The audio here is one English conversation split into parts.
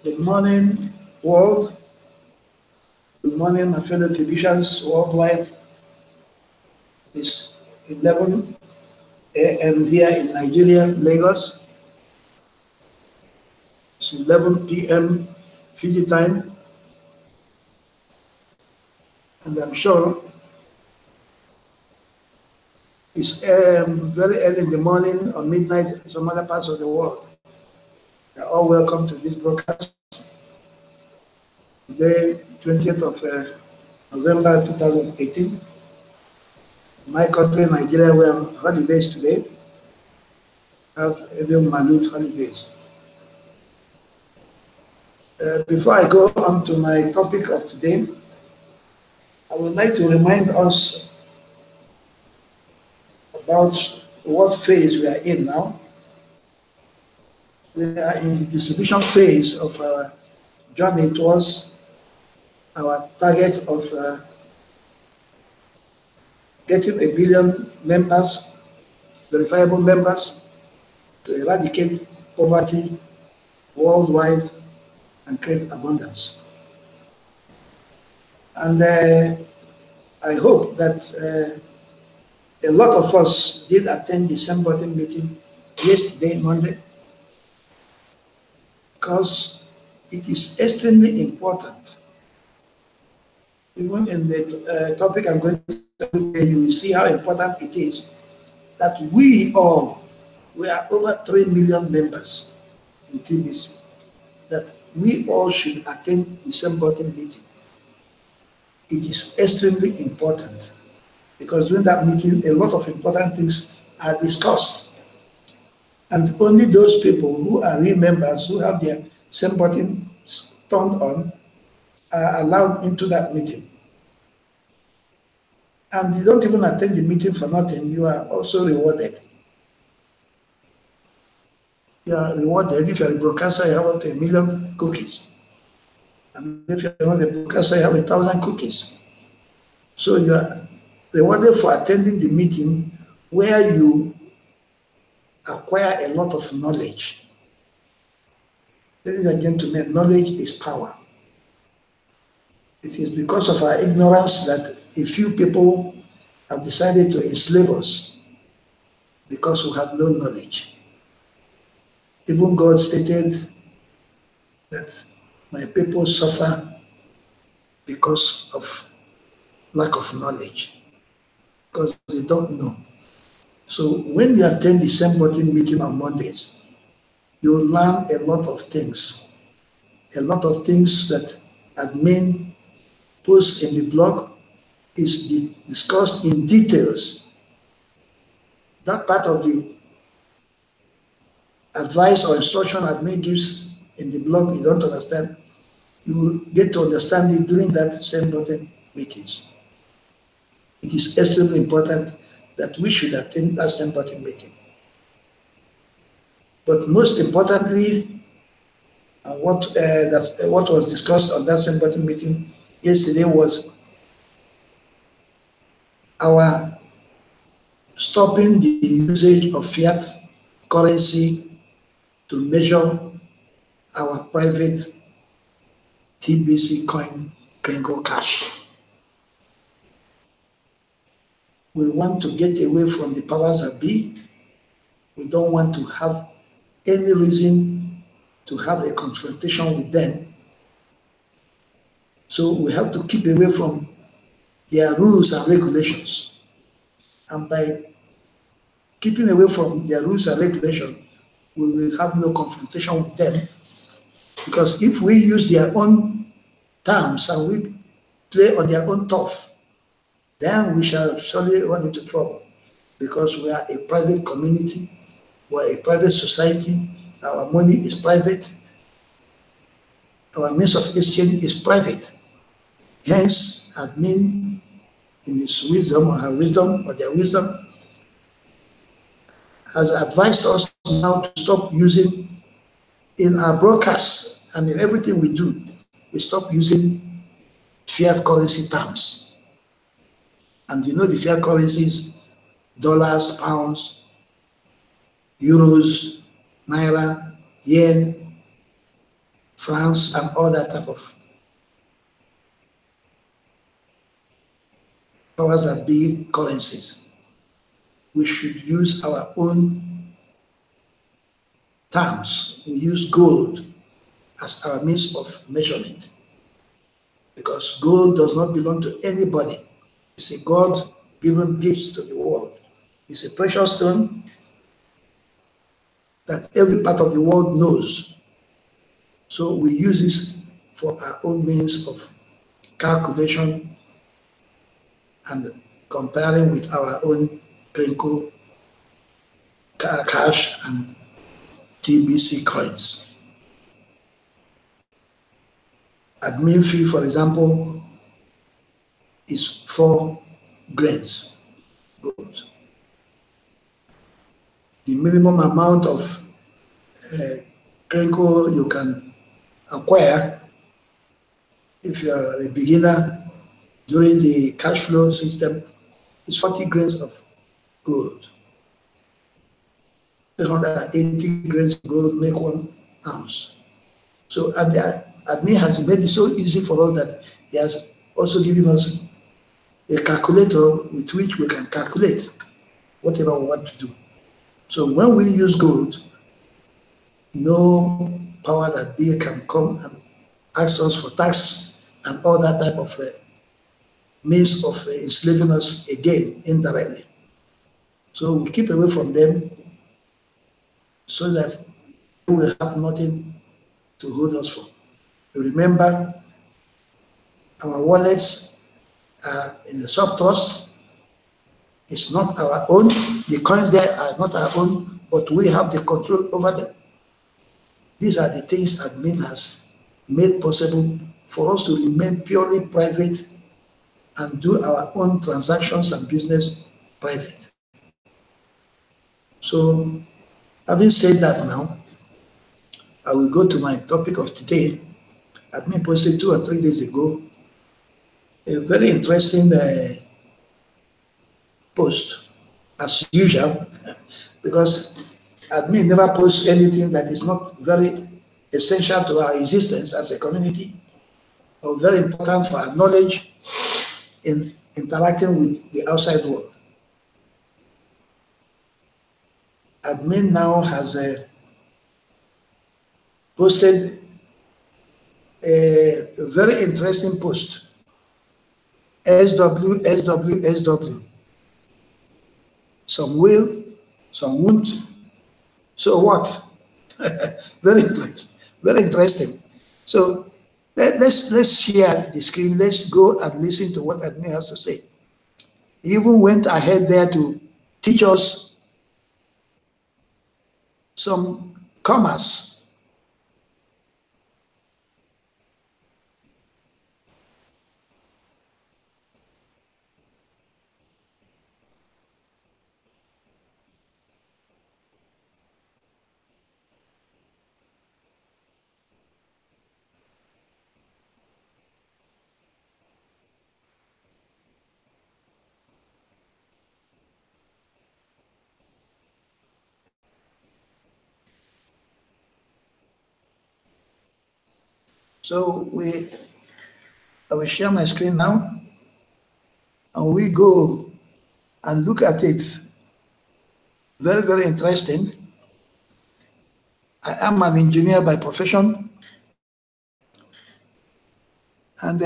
Good morning, world. Good morning, my fellow Tunisians worldwide. It's 11 a.m. here in Nigeria, Lagos. It's 11 p.m. Fiji time. And I'm sure it's very early in the morning or midnight in some other parts of the world. You're all welcome to this broadcast. Today, 20th of November 2018. My country, Nigeria, we're on holidays today. Have Eid Maulud holidays. Before I go on to my topic of today, I would like to remind us about what phase we are in now. We are in the distribution phase of our journey towards our target of getting 1 billion members, verifiable members, to eradicate poverty worldwide and create abundance. And I hope that a lot of us did attend the same button meeting yesterday, Monday, because it is extremely important. Even in the topic I'm going to tell you will see how important it is that we are over 3 million members in TBC, that we all should attend the same button meeting. It is extremely important because during that meeting, a lot of important things are discussed. And only those people who are real members, who have their same button turned on, are allowed into that meeting. And you don't even attend the meeting for nothing, you are also rewarded. You are rewarded. If you're a broadcaster, you have up to 1 million cookies. And if you're not a broadcaster, you have 1,000 cookies. So you are rewarded for attending the meeting where you acquire a lot of knowledge. Ladies and gentlemen, knowledge is power. It is because of our ignorance that a few people have decided to enslave us because we have no knowledge. Even God stated that my people suffer because of lack of knowledge, because they don't know. So when you attend the same button meeting on Mondays, you learn a lot of things. A lot of things that admin posts in the blog is discussed in details. That part of the advice or instruction admin gives in the blog you don't understand, you get to understand it during that same button meetings. It is extremely important that we should attend that same button meeting. But most importantly, what was discussed on that same button meeting yesterday was our stopping the usage of fiat currency to measure our private TBC coin Kringle cash. We want to get away from the powers that be. We don't want to have any reason to have a confrontation with them. So we have to keep away from their rules and regulations. And by keeping away from their rules and regulations, we will have no confrontation with them. Because if we use their own terms and we play on their own turf, then we shall surely run into trouble. Because we are a private community, we are a private society, our money is private, our means of exchange is private. Hence, admin, in his wisdom or her wisdom or their wisdom, has advised us now to stop using in our broadcasts and in everything we do, we stop using fiat currency terms. And you know the fiat currencies, dollars, pounds, euros, naira, yen. francs, and all that type of powers that be currencies. We should use our own terms. We use gold as our means of measurement, because gold does not belong to anybody. It's a God-given gift to the world. It's a precious stone that every part of the world knows. So we use this for our own means of calculation and comparing with our own crinkle cash and TBC coins. Admin fee, for example, is 4 grains gold. The minimum amount of crinkle you can acquire if you are a beginner during the cash flow system is 40 grains of gold. 380 grains of gold make 1 ounce. So, and the admin has made it so easy for us that he has also given us a calculator with which we can calculate whatever we want to do. So when we use gold, no power that be can come and ask us for tax and all that type of means of enslaving us again indirectly. So we keep away from them so that we will have nothing to hold us from. Remember, our wallets are in the sub-trust. It's not our own. The coins there are not our own, but we have the control over them. These are the things admin has made possible for us to remain purely private and do our own transactions and business private. So, having said that now, I will go to my topic of today. Admin posted 2 or 3 days ago a very interesting post, as usual, because admin never posts anything that is not very essential to our existence as a community, or very important for our knowledge in interacting with the outside world. Admin now has posted a very interesting post. SWSWSW. Some will, some won't. So what? Very interesting. Very interesting. So let's share the screen. Let's go and listen to what admin has to say. He even went ahead there to teach us some commas. So I will share my screen now, and we go and look at it. Very, very interesting. I am an engineer by profession, and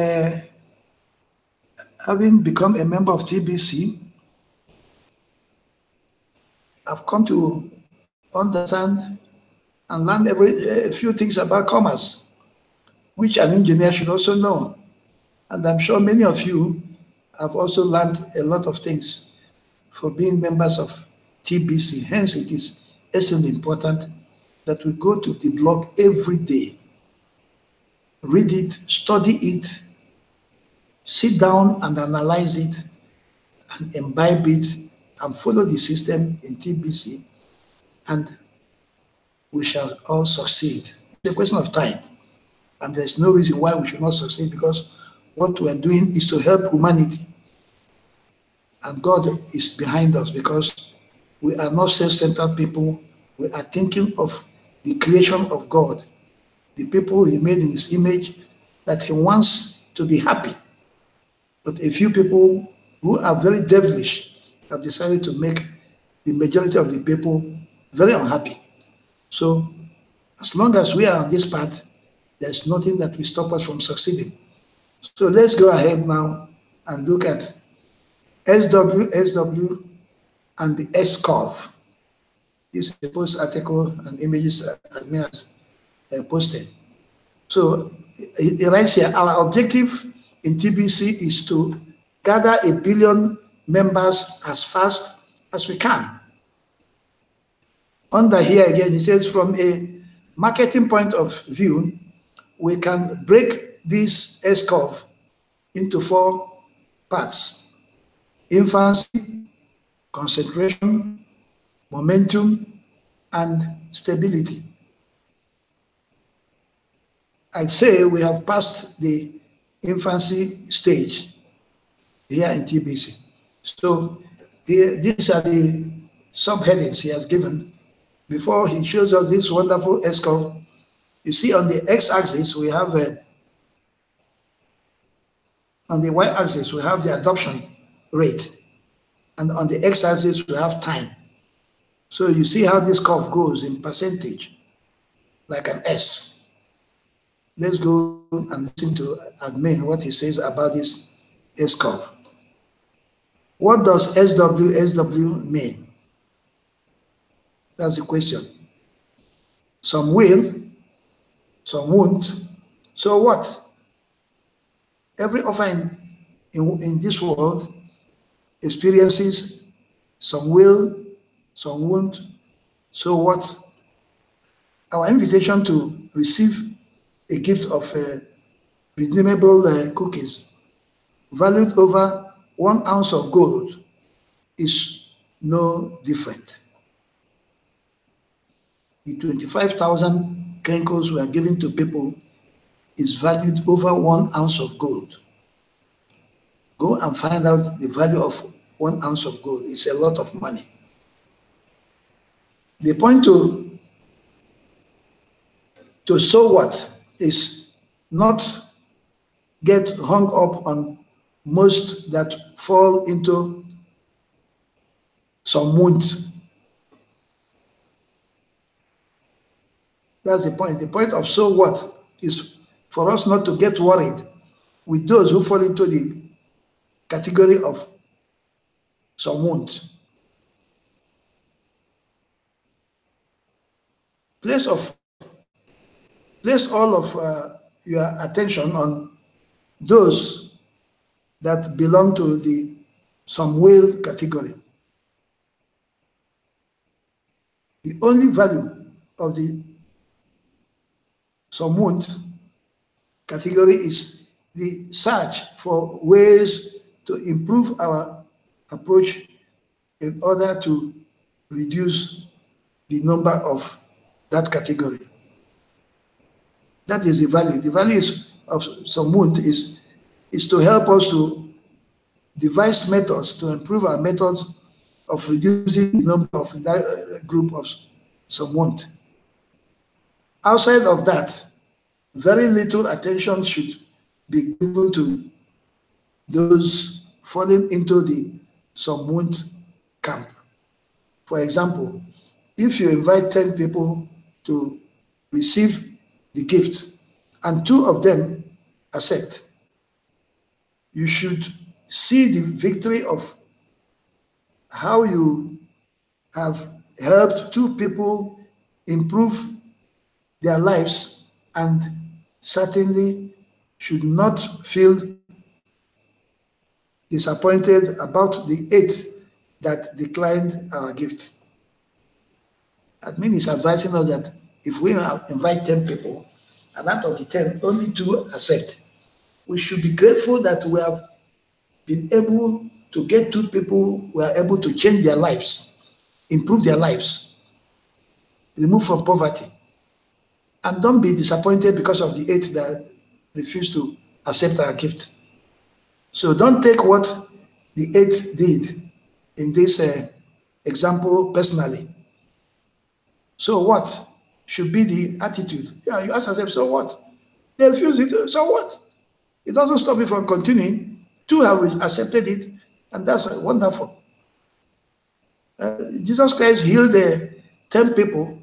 having become a member of TBC, I've come to understand and learn a few things about commerce, which an engineer should also know. And I'm sure many of you have also learned a lot of things for being members of TBC. Hence, it is extremely important that we go to the blog every day, read it, study it, sit down and analyze it, and imbibe it, and follow the system in TBC, and we shall all succeed. It's a question of time, and there's no reason why we should not succeed, because what we are doing is to help humanity, and God is behind us, because we are not self-centered people. We are thinking of the creation of God, the people he made in his image, that he wants to be happy. But a few people who are very devilish have decided to make the majority of the people very unhappy. So as long as we are on this path, there's nothing that will stop us from succeeding. So let's go ahead now and look at SWSW and the S-curve. This is a post article and images admin has posted. So it writes here, our objective in TBC is to gather 1 billion members as fast as we can. Under here again, it says, from a marketing point of view, we can break this S-curve into 4 parts: infancy, concentration, momentum, and stability. I say we have passed the infancy stage here in TBC. So these are the subheadings he has given before he shows us this wonderful S-curve. You see, on the x-axis we have on the y-axis we have the adoption rate, and on the x-axis we have time. So you see how this curve goes in percentage, like an S. Let's go and listen to admin what he says about this S-curve. What does SWSW mean? That's the question. Some will, some won't. So what? Every offer in this world experiences some will, some won't. So what? Our invitation to receive a gift of redeemable cookies valued over 1 ounce of gold is no different. The 25,000 crinkles we are giving to people is valued over 1 ounce of gold. Go and find out the value of 1 ounce of gold. It's a lot of money. The point to so what is not get hung up on most that fall into some won't. That's the point. The point of so what is for us not to get worried with those who fall into the category of some won't. Place all of your attention on those that belong to the some will category. The only value of the some won't category is the search for ways to improve our approach in order to reduce the number of that category. That is the value. The value of some won't is to help us to devise methods to improve our methods of reducing the number of that group of some won't. Outside of that, very little attention should be given to those falling into the some won't camp. For example, if you invite 10 people to receive the gift and 2 of them accept, you should see the victory of how you have helped 2 people improve their lives, and certainly should not feel disappointed about the 8 that declined our gift. Admin is advising us that if we invite 10 people, and out of the 10, only 2 accept, we should be grateful that we have been able to get 2 people who are able to change their lives, improve their lives, remove from poverty. And don't be disappointed because of the 8 that refuse to accept our gift. So don't take what the 8 did in this example personally. So what should be the attitude. Yeah, you ask yourself, so what? They refuse it, so what? It doesn't stop you from continuing. 2 have accepted it, and that's wonderful. Jesus Christ healed 10 people,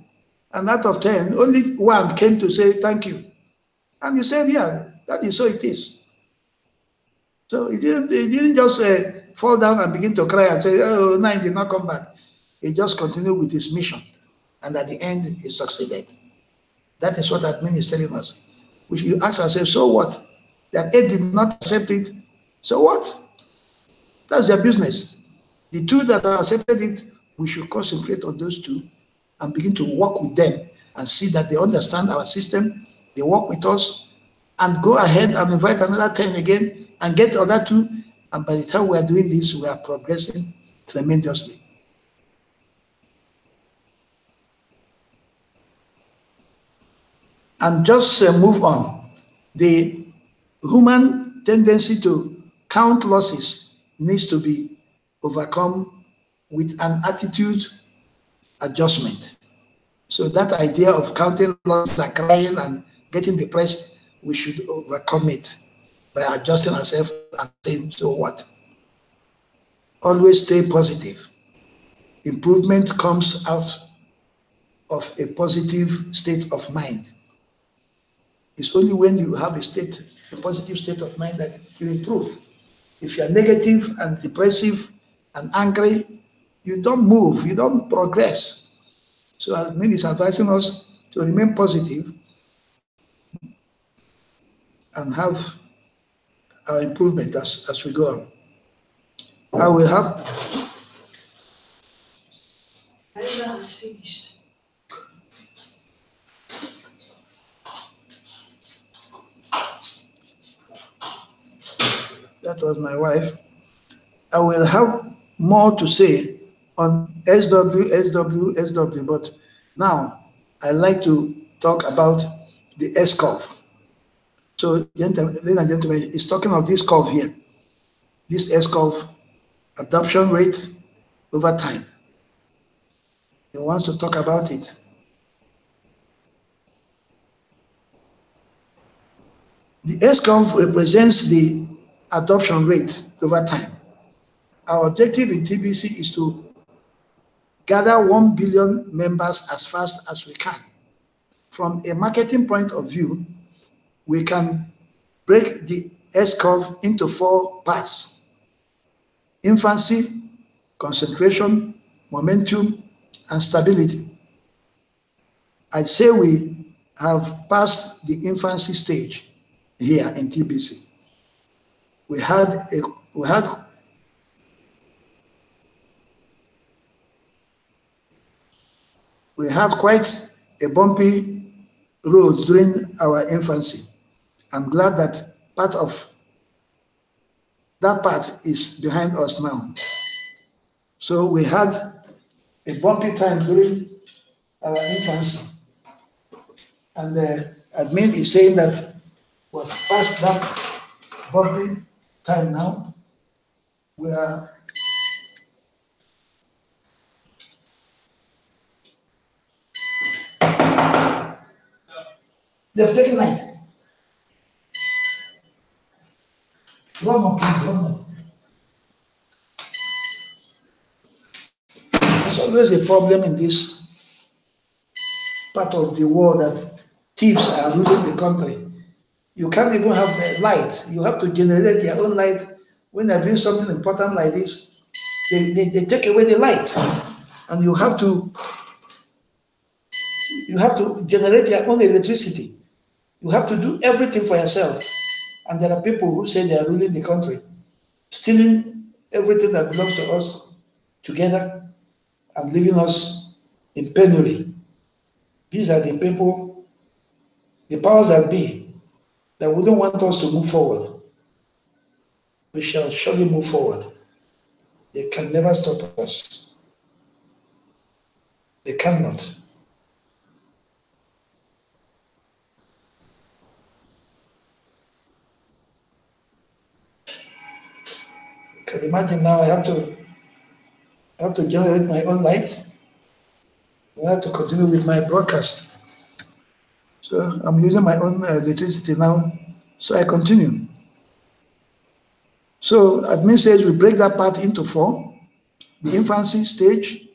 and out of 10, only 1 came to say thank you. And he said, yeah, that is so it is. So he didn't just fall down and begin to cry and say, oh, no, he did not come back. He just continued with his mission. And at the end, he succeeded. That is what admin is telling us. We should ask ourselves, so what? That 8 did not accept it, so what? That's their business. The 2 that have accepted it, we should concentrate on those 2 and begin to work with them and see that they understand our system, they work with us, and go ahead and invite another 10 again and get the other 2. And by the time we are doing this, we are progressing tremendously. And just move on. The human tendency to count losses needs to be overcome with an attitude adjustment. So that idea of counting losses and crying and getting depressed, we should overcome it by adjusting ourselves and saying, so what? Always stay positive. Improvement comes out of a positive state of mind. It's only when you have a positive state of mind that you improve. If you are negative and depressive and angry, you don't move, you don't progress. So admin is advising us to remain positive and have our improvement as we go on. I will have. That was finished. That was my wife. I will have more to say on SWSW, but now I like to talk about the S curve. So, ladies and gentlemen, it's talking of this curve here. This S curve, adoption rate over time. He wants to talk about it. The S curve represents the adoption rate over time. Our objective in TBC is to gather 1 billion members as fast as we can. From a marketing point of view, we can break the S curve into 4 parts: infancy, concentration, momentum, and stability. I'd say we have passed the infancy stage here in TBC. We had quite a bumpy road during our infancy. I'm glad that part of that part is behind us now. So we had a bumpy time during our infancy. And the admin is saying that we've passed that bumpy time now. We are they've taken light. One more, please, one more. There's always a problem in this part of the world that thieves are ruling the country. You can't even have a light. You have to generate your own light. When they're doing something important like this, they take away the light. And you have to generate your own electricity. You have to do everything for yourself. And there are people who say they are ruling the country, stealing everything that belongs to us together and leaving us in penury. These are the people, the powers that be, that wouldn't want us to move forward. We shall surely move forward. They can never stop us. They cannot. Can you imagine now I have to generate my own lights. I have to continue with my broadcast. So I'm using my own electricity now, so I continue. So admin says we break that part into four: the infancy stage,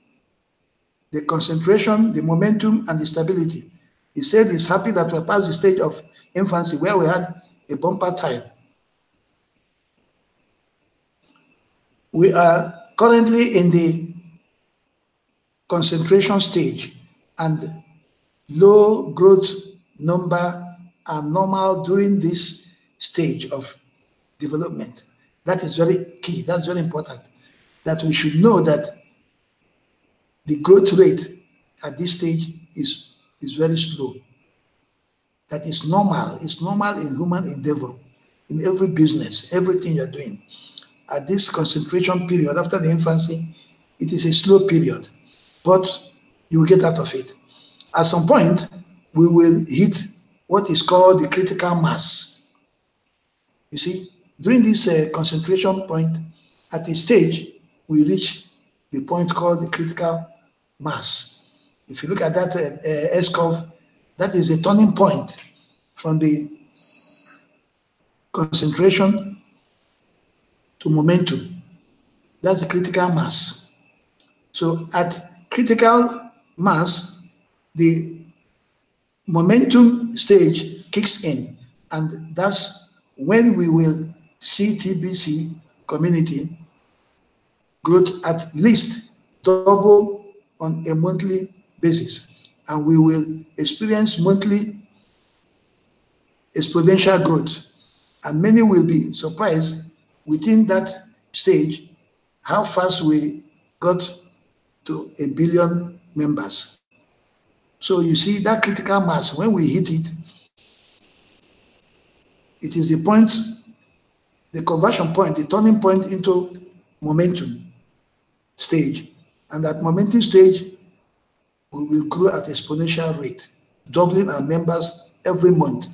the concentration, the momentum, and the stability. He said he's happy that we're past the stage of infancy where we had a bumper time. We are currently in the concentration stage, and low growth number are normal during this stage of development. That is very key. That's very important. That we should know that the growth rate at this stage is very slow. That is normal. It's normal in human endeavor, in every business, everything you're doing. At this concentration period, after the infancy, it is a slow period, but you will get out of it. At some point, we will hit what is called the critical mass. You see, during this concentration point, at a stage, we reach the point called the critical mass. If you look at that S-curve, that is a turning point from the concentration to momentum. That's the critical mass. So at critical mass, the momentum stage kicks in, and that's when we will see TBC community growth at least double on a monthly basis, and we will experience monthly exponential growth. And many will be surprised within that stage how fast we got to 1 billion members. So you see that critical mass, when we hit it, it is the point, the conversion point, the turning point into momentum stage. And at momentum stage, we will grow at exponential rate, doubling our members every month.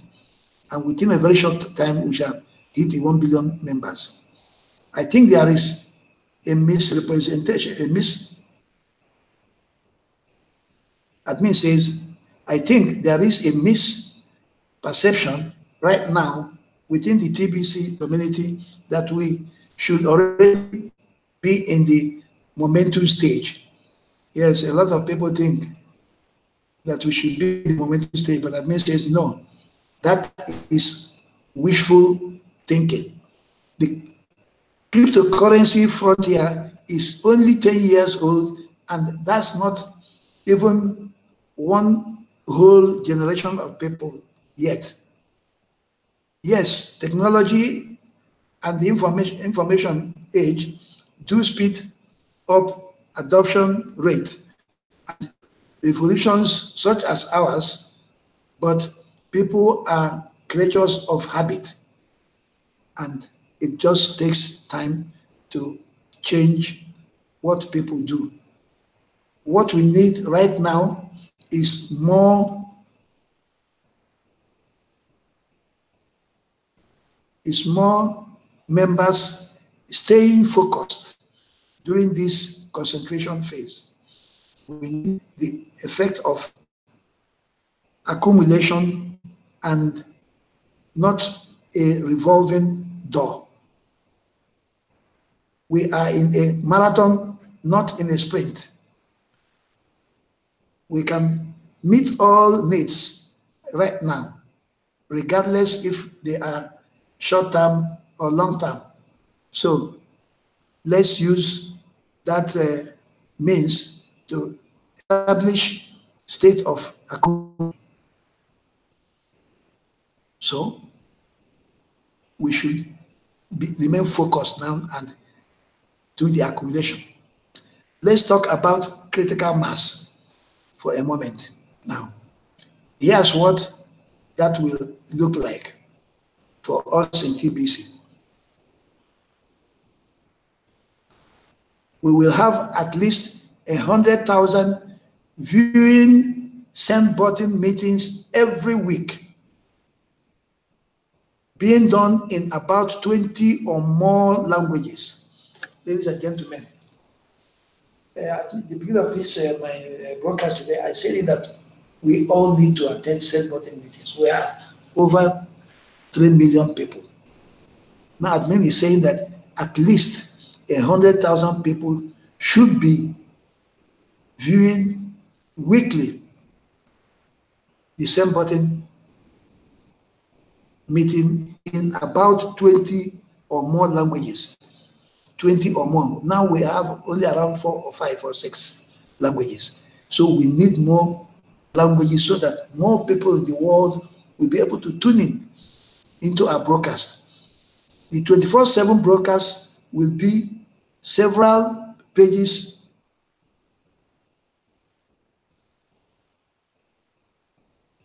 And within a very short time, we shall hit the 1 billion members. I think there is a misrepresentation, admin says, I think there is a misperception right now within the TBC community that we should already be in the momentum stage. Yes, a lot of people think that we should be in the momentum stage, but admin says no. That is wishful thinking. The cryptocurrency frontier is only 10 years old, and that's not even one whole generation of people yet. Yes, technology and the information age do speed up adoption rate and revolutions such as ours, but people are creatures of habit, and it just takes time to change what people do. What we need right now is more members staying focused during this concentration phase. We need the effect of accumulation and not a revolving door. We are in a marathon, not in a sprint. We can meet all needs right now, regardless if they are short-term or long-term. So let's use that means to establish state of accumulation. So we should remain focused now and do the accumulation. Let's talk about critical mass for a moment now. Here's what that will look like for us in TBC. We will have at least 100,000 viewing send button meetings every week, being done in about 20 or more languages. Ladies and gentlemen, at the beginning of this my broadcast today, I said that we all need to attend set button meetings. We are over 3 million people. Now, admin is saying that at least 100,000 people should be viewing weekly the same button meeting in about 20 or more languages. 20 or more. Now we have only around 4 or 5 or 6 languages. So we need more languages so that more people in the world will be able to tune in into our broadcast. The 24/7 broadcast will be several pages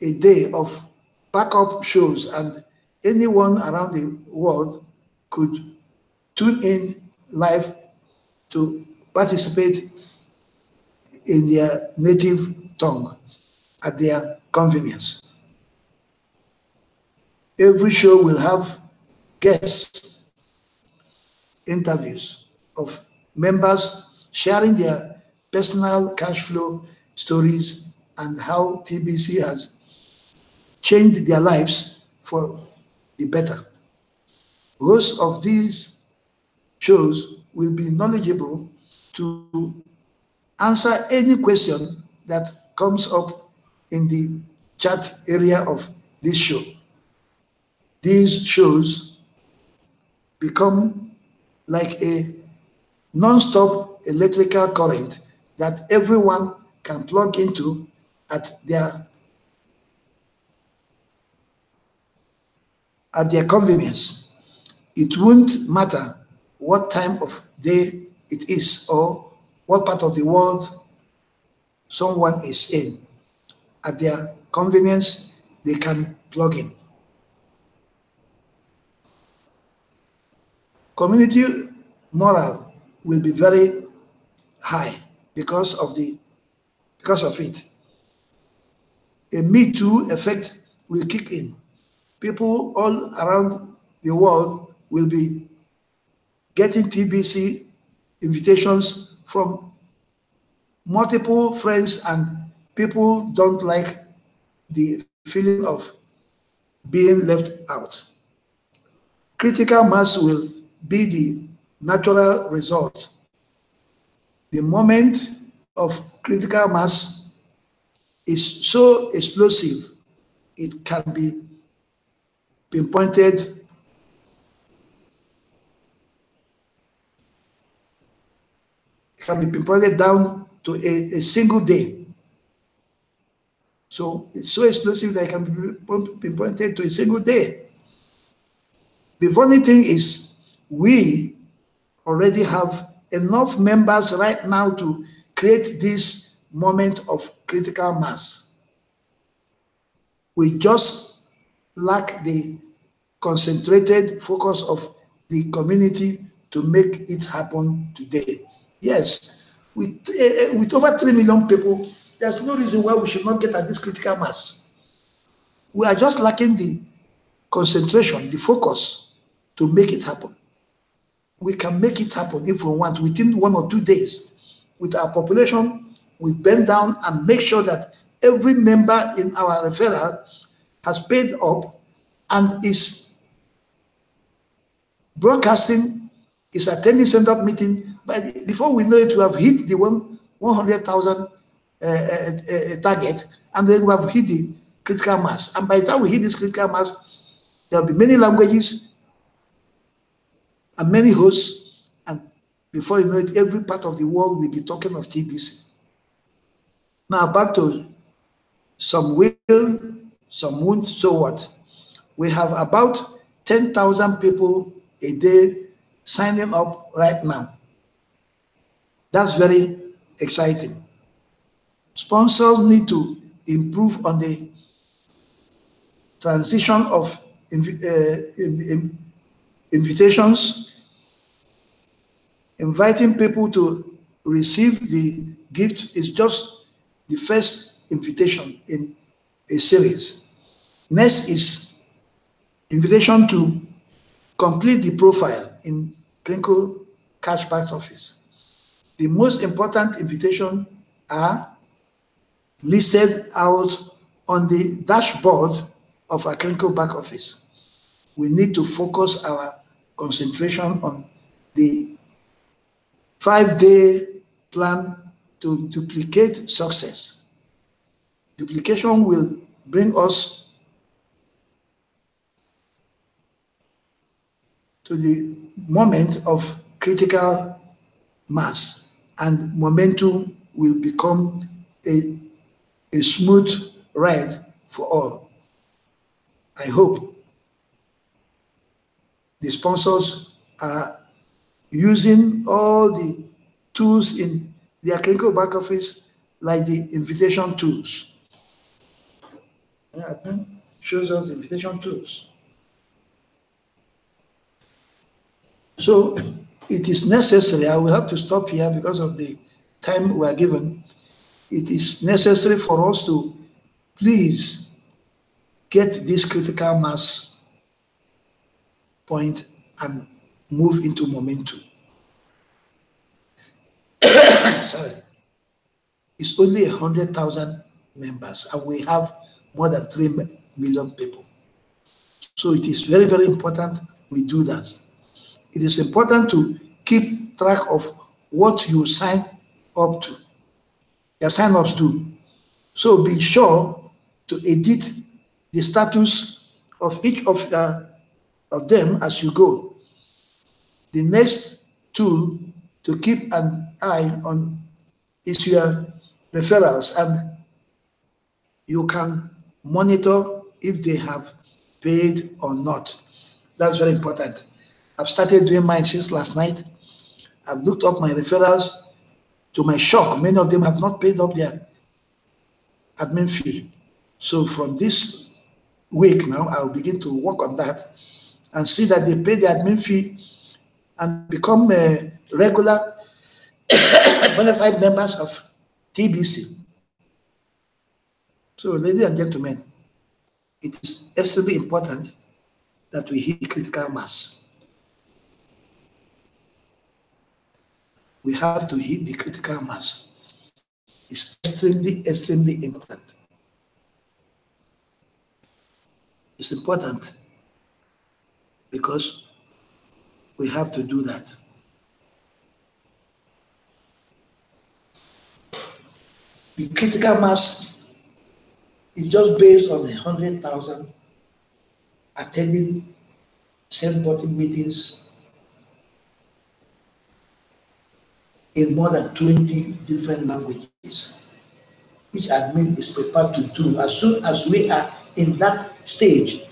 a day of backup shows, and anyone around the world could tune in live to participate in their native tongue at their convenience. Every show will have guests, interviews of members sharing their personal cash flow stories and how TBC has changed their lives for the better. Hosts of these shows will be knowledgeable to answer any question that comes up in the chat area of this show. These shows become like a non-stop electrical current that everyone can plug into at their convenience. It won't matter what time of day it is or what part of the world someone is in. At their convenience, they can plug in. Community morale will be very high because of it. A Me Too effect will kick in. People all around the world will be getting TBC invitations from multiple friends, and people don't like the feeling of being left out. Critical mass will be the natural result. The moment of critical mass is so explosive, it can be pinpointed down to a single day. So it's so explosive that it can be pinpointed to a single day. The funny thing is, we already have enough members right now to create this moment of critical mass. We just lack the concentrated focus of the community to make it happen today. Yes, with over 3 million people, there's no reason why we should not get at this critical mass. We are just lacking the concentration, the focus to make it happen. We can make it happen if we want within 1 or 2 days. With our population, we bend down and make sure that every member in our referral has paid up and is broadcasting, is attending stand-up meeting. Before we know it, we have hit the 100,000 target, and then we have hit the critical mass. And by the time we hit this critical mass, there will be many languages and many hosts, and before you know it, every part of the world will be talking of TBC. Now back to some will, some won't, so what? We have about 10,000 people a day signing up right now. That's very exciting. Sponsors need to improve on the transition of invitations. Inviting people to receive the gift is just the first invitation in a series. Next is invitation to complete the profile in Crinkle Cashback Office. The most important invitation are listed out on the dashboard of our clinical back office. We need to focus our concentration on the 5-day plan to duplicate success. Duplication will bring us to the moment of critical mass, and momentum will become a smooth ride for all. I hope the sponsors are using all the tools in their clinical back office, like the invitation tools. Shows us the invitation tools. So it is necessary, I will have to stop here because of the time we are given. It is necessary for us to please get this critical mass point and move into momentum. Sorry. It's only 100,000 members, and we have more than 3 million people. So it is very, very important we do that. It is important to keep track of what you sign up to, your sign-ups do. So be sure to edit the status of each of them as you go. The next tool to keep an eye on is your referrals, and you can monitor if they have paid or not. That's very important. I've started doing mine since last night. I've looked up my referrals. To my shock, many of them have not paid up their admin fee. So from this week now, I'll begin to work on that and see that they pay the admin fee and become regular bona fide members of TBC. So, ladies and gentlemen, it is extremely important that we hit critical mass. We have to hit the critical mass. It's extremely, extremely important. It's important because we have to do that. The critical mass is just based on 100,000 attending same-button meetings in more than 20 different languages, which admin is prepared to do as soon as we are in that stage.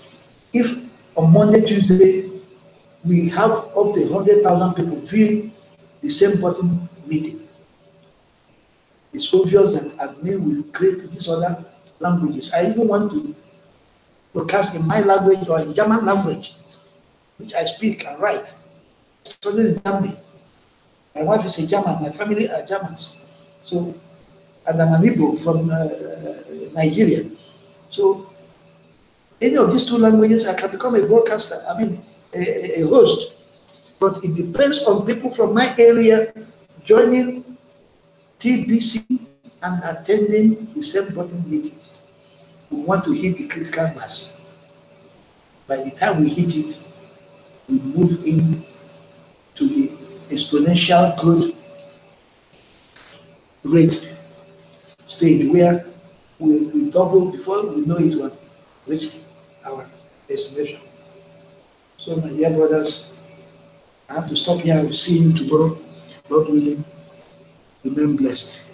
If on Monday, Tuesday, we have up to 100,000 people view the same-button meeting, it's obvious that admin will create these other languages. I even want to broadcast in my language or in German language, which I speak and write. Studied in Germany. My wife is a German, my family are Germans. So, and I'm an Igbo from Nigeria. So, any of these two languages, I can become a broadcaster, a host. But it depends on people from my area joining TBC and attending the same-button meetings. We want to hit the critical mass. By the time we hit it, we move in to the exponential growth rate stage where we double before we know it will reach our destination. So my dear brothers, I have to stop here. I will see you tomorrow. God willing, remain blessed.